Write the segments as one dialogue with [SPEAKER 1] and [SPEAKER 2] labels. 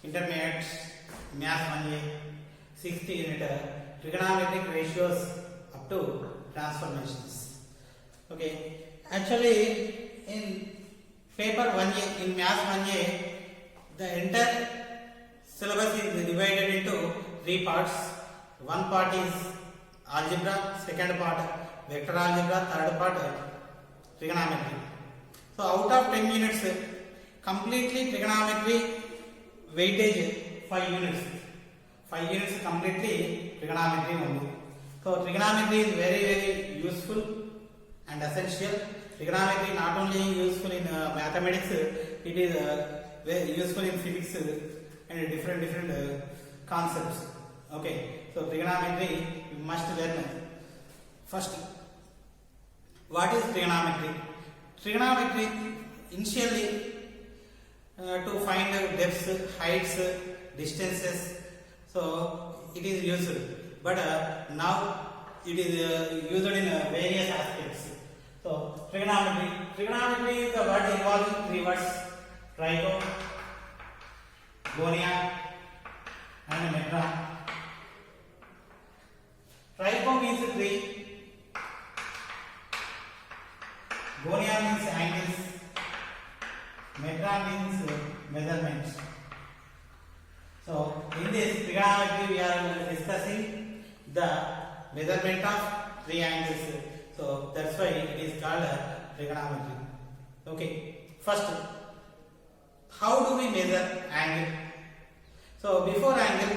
[SPEAKER 1] intermediate math 1A, 6th unit trigonometric ratios up to transformations. Okay, actually in paper 1A, in math 1A, the entire syllabus is divided into three parts. One part is algebra, second part vector algebra, third part trigonometry. So out of 10 units, completely trigonometry weightage 5 units. 5 units completely trigonometry only. So trigonometry is very useful and essential. Trigonometry not only useful in mathematics, it is very useful in physics and different concepts. Okay, so trigonometry you must learn. First, what is trigonometry? Trigonometry initially to find depths, heights, distances. So it is used, but now it is used in various aspects. So trigonometry is the word involving three words: trigo, gonia, and metron. Trigo means three, gonia means angles, metron means measurements. So in this trigonometry we are discussing the measurement of three angles. So that's why it is called trigonometry. Okay, first, how do we measure angle? So before angle,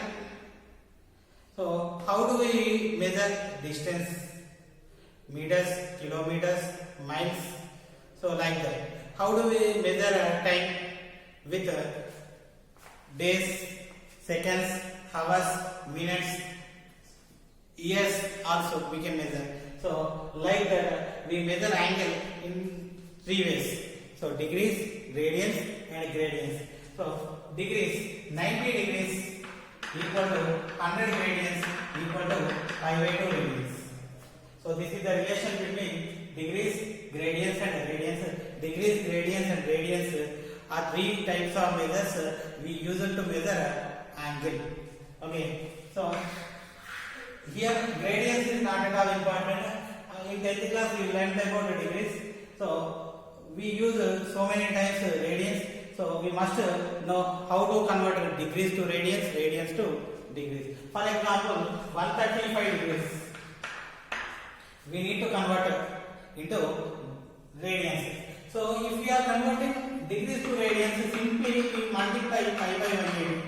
[SPEAKER 1] so how do we measure distance? Meters, kilometers, miles. So like that. How do we measure time? With days, seconds, hours, minutes, years also we can measure. So like that we measure angle in three ways. So degrees, radians and gradients. So degrees, 90 degrees equal to 100 radians equal to pi by 2 radians. So this is the relation between degrees, gradients and radians. Degrees, gradients and radians are three types of measures we use to measure angle. Okay, so here gradients is not at all important. In 10th class we learned about degrees. So we use so many times radians. So we must know how to convert degrees to radians, radians to degrees. For example, 135 degrees we need to convert into radians. So if we are converting degrees to radians, simply we multiply pi by 180.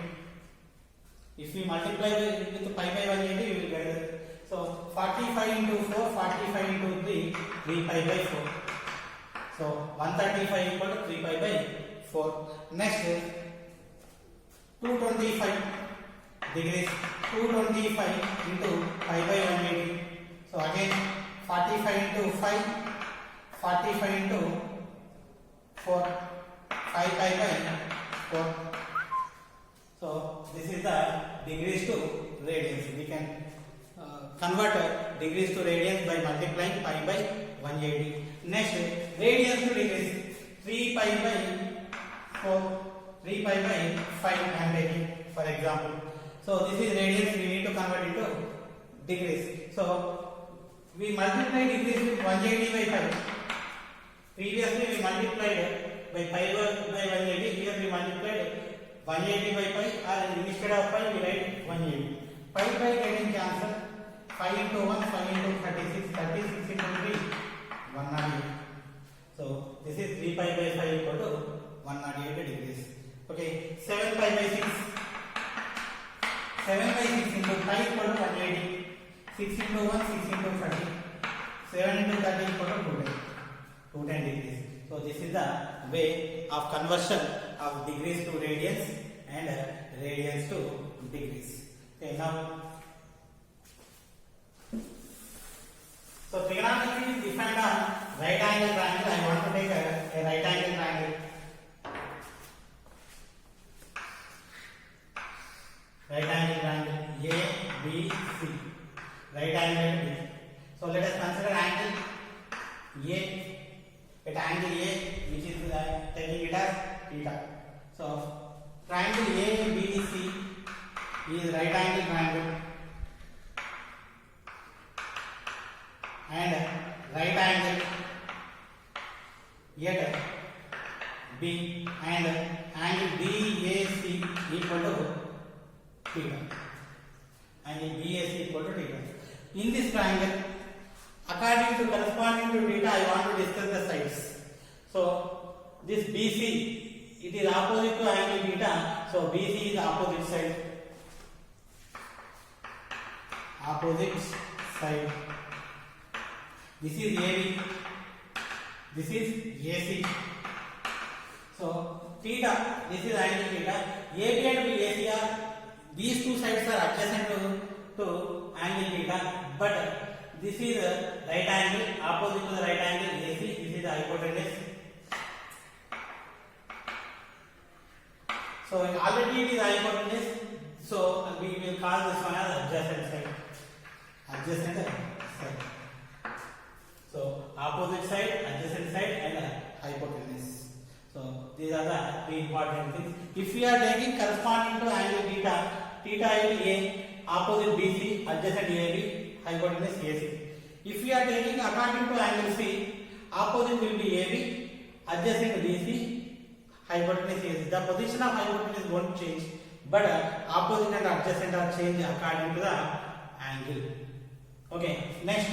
[SPEAKER 1] If we multiply with pi by 180, we will get it. So 45 into 4, 45 into 3, 3 pi by 4. So 135 equal to 3 pi by 4. Next is 225 degrees. 225 into pi by 180. So again 45 into 5, 45 into 4, 5 pi by 4. So this is the degrees to radians. We can convert degrees to radians by multiplying pi by 180. Next, radians to degrees. 3 pi by 4, 3 pi by 5 I am taking for example. So this is radians, we need to convert into degrees. So we multiply degrees with 180 by 5. Previously we multiplied by pi by 180. Here we multiplied 180 by pi, or instead of pi we write 180. Pi by getting cancelled. 5 into 1, 5 into 36, 36 into 3, 108. So this is 3 pi by 5 equal to 108 degrees. Okay, 7 pi by 6. 7 by 6 into 5 equal to 180. 6 into 1, 6 into 30. 7 into 30 equal to 210 degrees. So this is the way of conversion of degrees to radians and radians to degrees. Okay, now so trigonometry is defined on right angle triangle. I want to take a right angle triangle. Right angle triangle A, B, C. Right angle B. So let us consider angle A. At angle A, which is taking it as theta. So triangle ABC is right angle triangle and right angle at B and angle BAC equal to theta. Angle BAC equal to theta. In this triangle, according to corresponding to theta, I want to discuss the sides. So this BC, it is opposite to angle theta. So BC is opposite side. Opposite side. This is AB. This is AC. So theta, this is angle theta. AB and BAC are, these two sides are adjacent to angle theta, but this is a right angle opposite to the right angle AC. This is the hypotenuse. So already it is hypotenuse. So we will call this one as adjacent side. Adjacent side. So opposite side, adjacent side, and hypotenuse. So these are the three important things. If we are taking corresponding to angle theta, theta is A, opposite BC, adjacent AB, hypotenuse AC. If we are taking according to angle C, opposite will be AB, adjacent BC, hypotenuse AC. The position of hypotenuse won't change, but opposite and adjacent are changed according to the angle. Okay, next.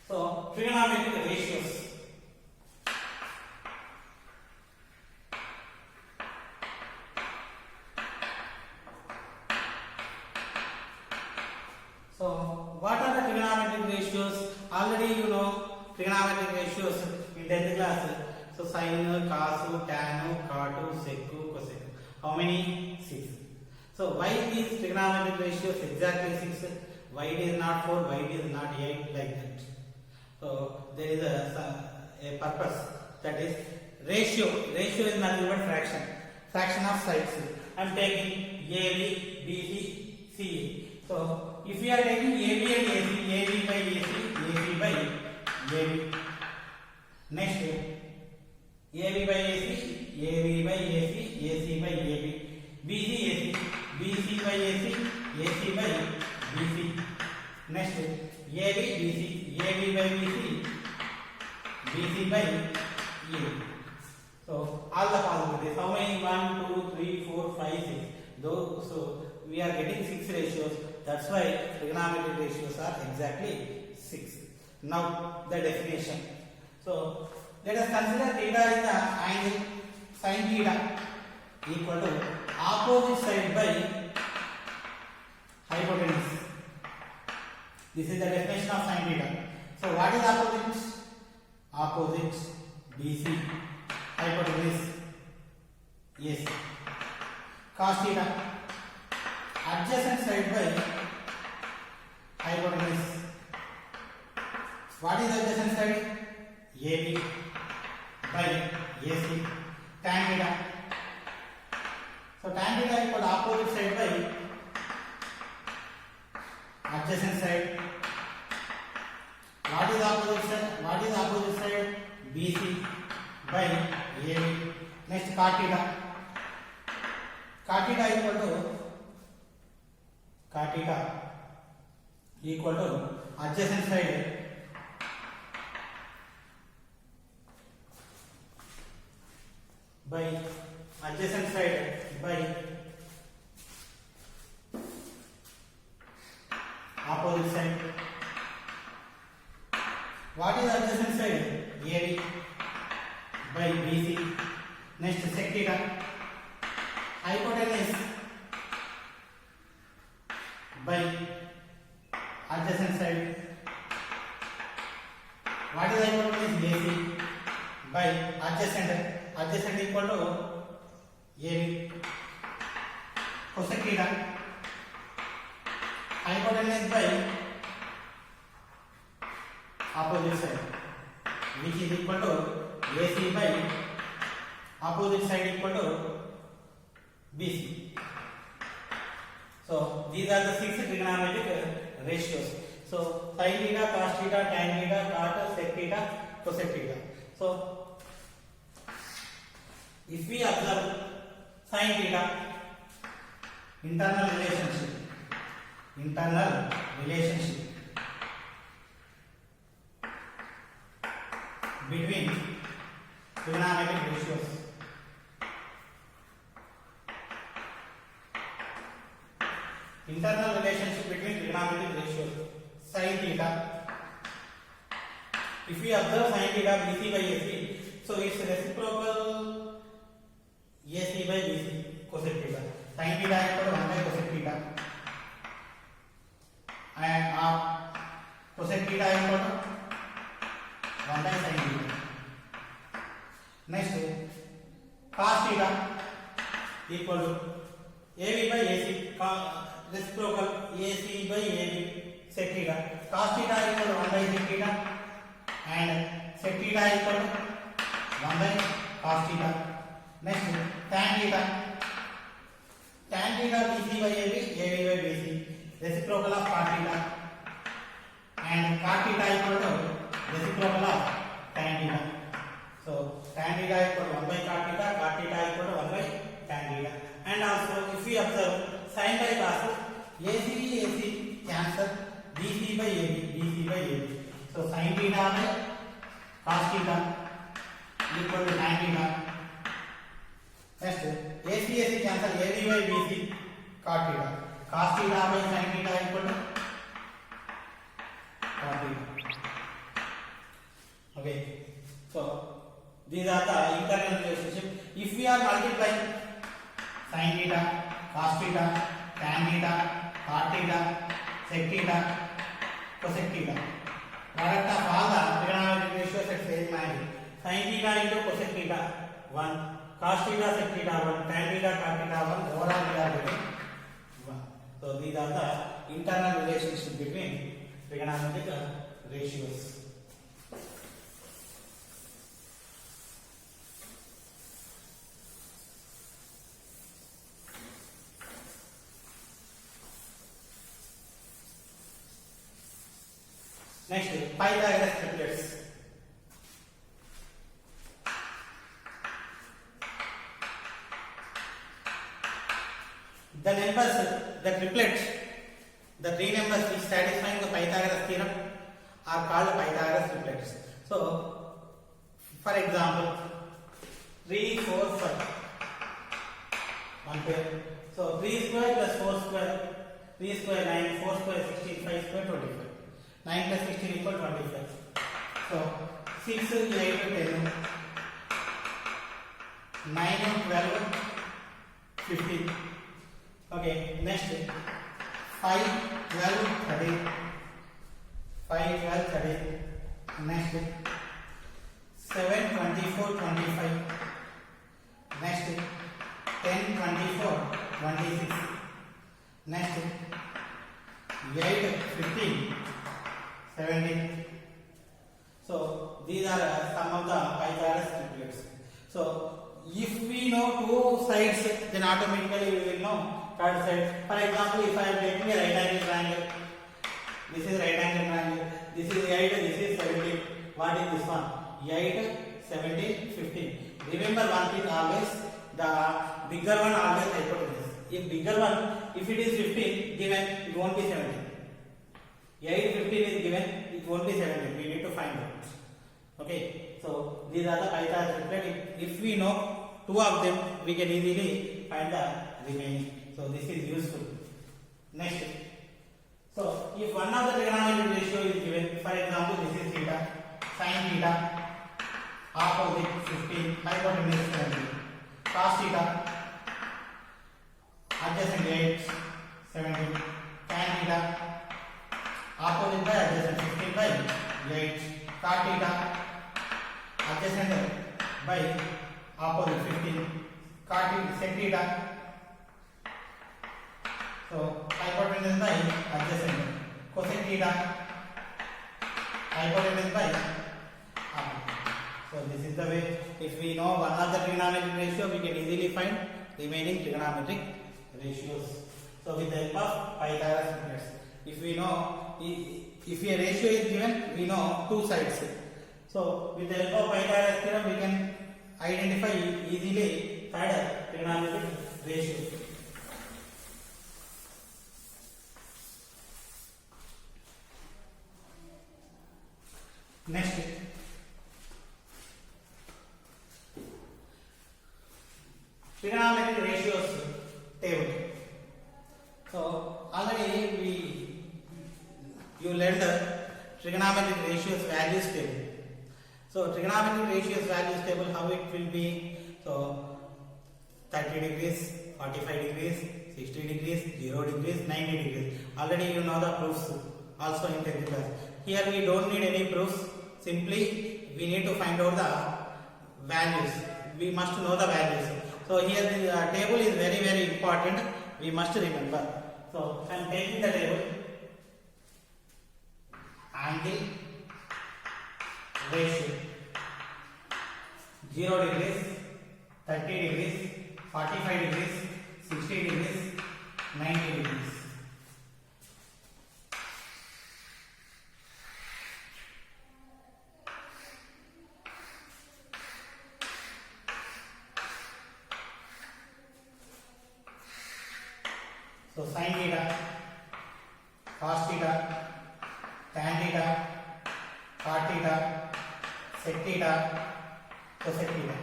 [SPEAKER 1] So trigonometric ratios. So what are the trigonometric ratios? Already you know trigonometric ratios in 10th class. So sine, cos, tan, cot, sec, cosec. How many? 6. So why these trigonometric ratios exactly 6? Why it is not 4? Why it is not 8? Like that. So there is a purpose, that is ratio. Ratio is nothing but fraction. Fraction of sides. I am taking AB, BC, CA. So if we are taking AB and AC, AB by AC, AC by AB. Next, AB by AC, AB by AC, AC by AB. BC, AC, BC by AC, AC by BC. Next, AB, BC, AB by BC, BC by AB. So all the possibilities. How many? 1, 2, 3, 4, 5, 6. Those, so we are getting 6 ratios. That's why trigonometric ratios are exactly 6. Now the definition. So let us consider theta is the angle sin theta equal to opposite side by hypotenuse. This is the definition of sin theta. So what is opposite? Opposite BC, hypotenuse AC. Cos theta, adjacent side by hypotenuse. What is adjacent side? AB by AC. Tan theta. So tan theta equal to opposite side by adjacent side. What is opposite side? What is opposite side? BC by AB. Next, cot theta. Cot theta equal to adjacent side by opposite side. What is adjacent side? AB by BC. Next, sec theta. Hypotenuse by adjacent side. What is hypotenuse? AC by adjacent. Adjacent equal to AB. Cosec theta. Hypotenuse by opposite side, which is equal to AC by opposite side equal to BC. So these are the 6 trigonometric ratios. So sin theta, cos theta, tan theta, cot, sec theta, cosec theta. So if we observe sin theta. Internal relationship between trigonometric ratios. Internal relationship between trigonometric ratios. Sin theta. If we observe sin theta BC by AC, so it's reciprocal AC by BC cosec theta. Sin theta equal to 1 by cosec theta, and cosec theta equal to 1 by sin theta. Next, cos theta equal to AB by AC, reciprocal AC by AB sec theta. Cos theta equal to 1 by sec theta, and sec theta equal to 1 by cos theta. Next, tan theta BC by AB, AB by BC, reciprocal of cot theta, and cot theta equal to reciprocal of tan theta. So tan theta equal to 1 by cot theta equal to 1 by tan theta. And also if we observe sin by cos, AC cancel, BC by AB. So sin theta by cos theta equal to tan theta. Next, AC cancel, AB by BC cot theta. Cos theta by sin theta equal to cot theta. Okay, so these are the internal relationship. If we are multiplying sin theta, cos theta, tan theta, cot theta, sec theta, cosec theta, product of all the trigonometric ratios at same line. Sin theta into cosec theta 1, cos theta sec theta 1, tan theta cot theta 1, overall we are getting 1. So these are the internal relationship between trigonometric ratios. Next, Pythagoras triplets. The numbers, the triplets, the three numbers which satisfying the Pythagoras theorem are called Pythagoras triplets. So, for example, 3, 4, 5, one pair. So 3 square plus 4 square, 3 square 9, 4 square 16, 5 square 25. 9 plus 16 equal 25. So 6, 8, 10, 9, 12, 15. Okay, next 5, 12, 13. 5, 12, 13. Next 7, 24, 25. Next 10, 24, 26. Next 8, 15. 17. So these are some of the Pythagoras triplets. So if we know two sides, then automatically we will know third side. For example, if I am taking a right angle triangle, this is right angle triangle, this is 8, this is 17. What is this one? 8, 17, 15. Remember one thing always, the bigger one always hypotenuse. If bigger one, if it is 15 given, it won't be 17. 8, 15 is given, it won't be 17. We need to find out. Okay, so these are the Pythagoras triplet. If we know two of them, we can easily find the remaining. So this is useful. Next, so if one of the trigonometric ratio is given, for example, this is theta, sin theta, opposite 15, hypotenuse 17, cos theta, adjacent 8, 17, tan theta, opposite by adjacent 15 by 8, cot theta, adjacent by opposite 15, cot theta, sec theta. So hypotenuse by adjacent, cosec theta, hypotenuse by opposite. So this is the way. If we know one of the trigonometric ratio, we can easily find remaining trigonometric ratios. So with the help of Pythagoras triplets, if we know, if a ratio is given, we know two sides. So with the help of Pythagoras theorem, we can identify easily third trigonometric ratio. Next, trigonometric ratios table. So already you learned the trigonometric ratios values table. So trigonometric ratios values table, how it will be? So 30 degrees, 45 degrees, 60 degrees, 0 degrees, 90 degrees. Already you know the proofs also in 10th class. Here we don't need any proofs. Simply we need to find out the values. We must know the values. So here the table is very important. We must remember. So I am taking the table. Angle ratio 0 degrees, 30 degrees, 45 degrees, 60 degrees, 90 degrees. So sin theta, cos theta, tan theta, cot theta, sec theta, cosec theta.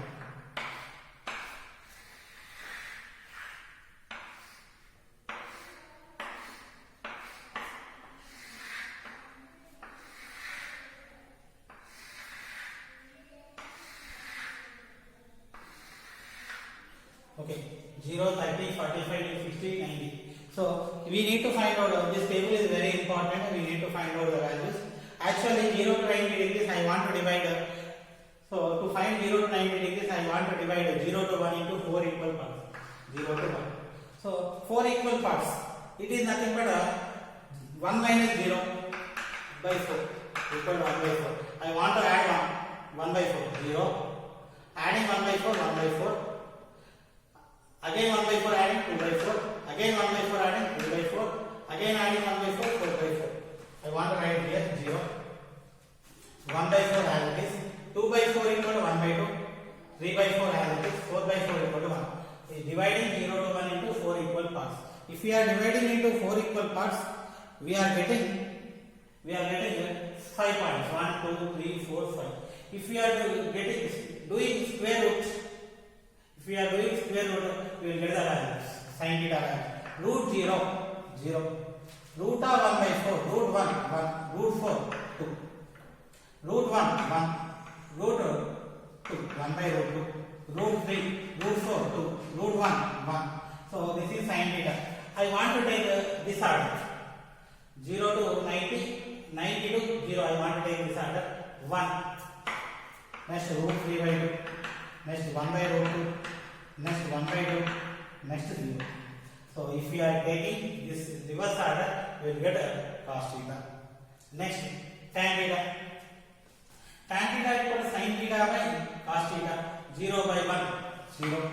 [SPEAKER 1] Okay, 0, 30, 45, 60, 90. So we need to find out, this table is very important, we need to find out the values. Actually 0 to 90 degrees I want to divide, so to find 0 to 90 degrees I want to divide 0 to 1 into 4 equal parts. 0 to 1. So 4 equal parts, it is nothing but 1 minus 0 by 4 equal to 1 by 4. I want to add 1 by 4, 0. Adding 1 by 4, 1 by 4. Again 1 by 4 adding 2 by 4. Again 1 by 4 adding 3 by 4. Again adding 1 by 4, 4 by 4. I want to write here 0. 1 by 4 as it is. 2 by 4 equal to 1 by 2. 3 by 4 as it is. 4 by 4 equal to 1. Dividing 0 to 1 into 4 equal parts. If we are dividing into 4 equal parts, we are getting 5 points. 1, 2, 3, 4, 5. If we are doing square root, we will get the values. Sin theta value. Root 0, 0. Root of 1 by 4. Root 1, 1. Root 4, 2. Root 1, 1. Root 2, 1 by root 2. Root 3, root 4, 2. Root 1, 1. So this is sin theta. I want to take this order. 0 to 90, 90 to 0. I want to take this order. 1. Next root 3 by 2. Next 1 by root 2. Next 1 by 2. Next 0. So if we are taking this reverse order, we will get a cos theta. Next tan theta. Tan theta equal to sin theta by cos theta. 0 by 1, 0.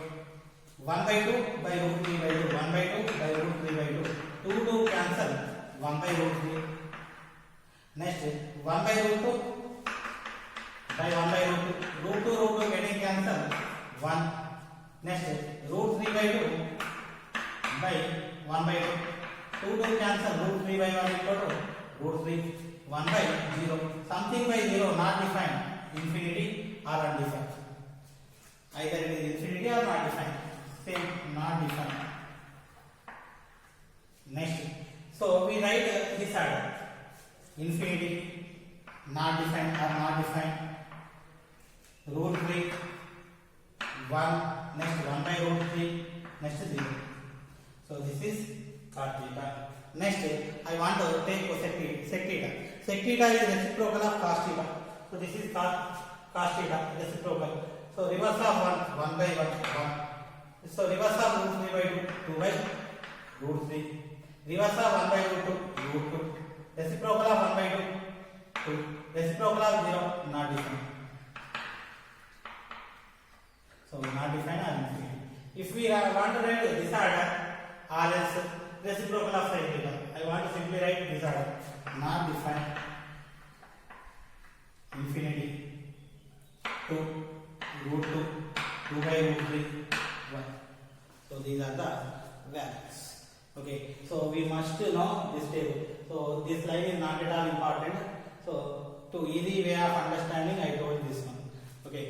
[SPEAKER 1] 1 by 2 by root 3 by 2. 1 by 2 by root 3 by 2. 2 to cancel. 1 by root 3. Next 1 by root 2 by 1 by root 2. Root 2 getting cancelled. 1. Next root 3 by 2 by 1 by 2. 2 to cancel. Root 3 by 1 equal to root 3. 1 by 0. Something by 0 not defined. Infinity or undefined. Either it is infinity or not defined. Same, not defined. Next. So we write this order. Infinity, not defined or not defined. Root 3, 1, next 1 by root 3, next 0. So this is cot theta. Next, I want to take sec theta. Sec theta is reciprocal of cos theta. So this is cos theta, reciprocal. So reverse of 1 by 1. So reverse of root 3 by 2, 2 by root 3. Reverse of 1 by root 2, root 2. Reciprocal of 1 by 2, 2. Reciprocal of 0, not defined. So not defined or infinity. If we want to write this order, or else reciprocal of sin theta, I want to simply write this order. Not defined, infinity, 2, root 2, 2 by root 3, 1. So these are the values. Okay, so we must know this table. So this line is not at all important. So to easy way of understanding, I told this one. Okay,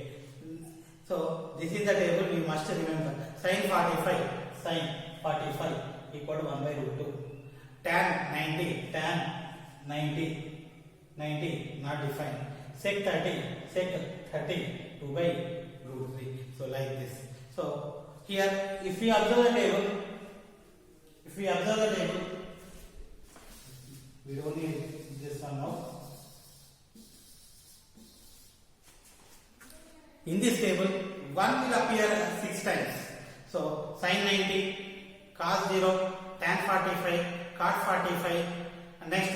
[SPEAKER 1] so this is the table we must remember. Sin 45 equal to 1 by root 2. Tan 90 not defined. Sec 30 2 by root 3. So like this. So here if we observe the table, we don't need this one now. In this table, 1 will appear 6 times. So sin 90, cos 0, tan 45, cot 45, and next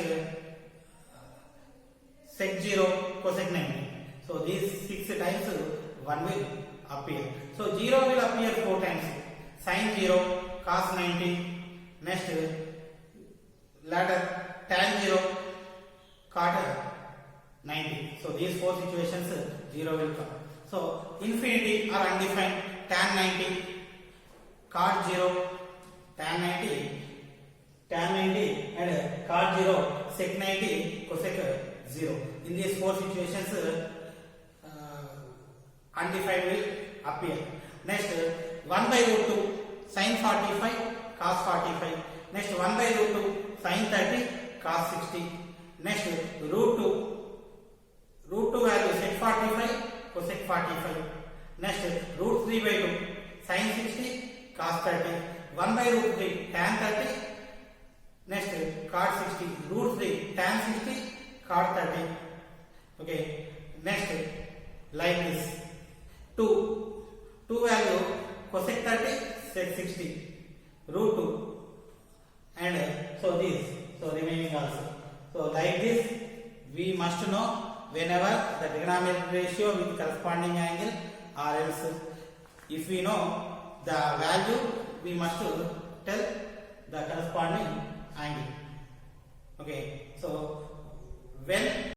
[SPEAKER 1] sec 0, cosec 90. So these 6 times 1 will appear. So 0 will appear 4 times. Sin 0, cos 90, next latter tan 0, cot 90. So these 4 situations 0 will come. So infinity or undefined, tan 90, cot 0, tan 90 and cot 0, sec 90, cosec 0. In these 4 situations undefined will appear. Next 1 by root 2, sin 45, cos 45. Next 1 by root 2, sin 30, cos 60. Next root 2 value sec 45, cosec 45. Next root 3 by 2, sin 60, cos 30. 1 by root 3, tan 30. Next cot 60, root 3, tan 60, cot 30. Okay. Next like this. 2 value cosec 30, sec 60, root 2, and so this. So remaining also. So like this we must know whenever the trigonometric ratio with corresponding angle, or else if we know the value we must tell the corresponding angle. Okay, so when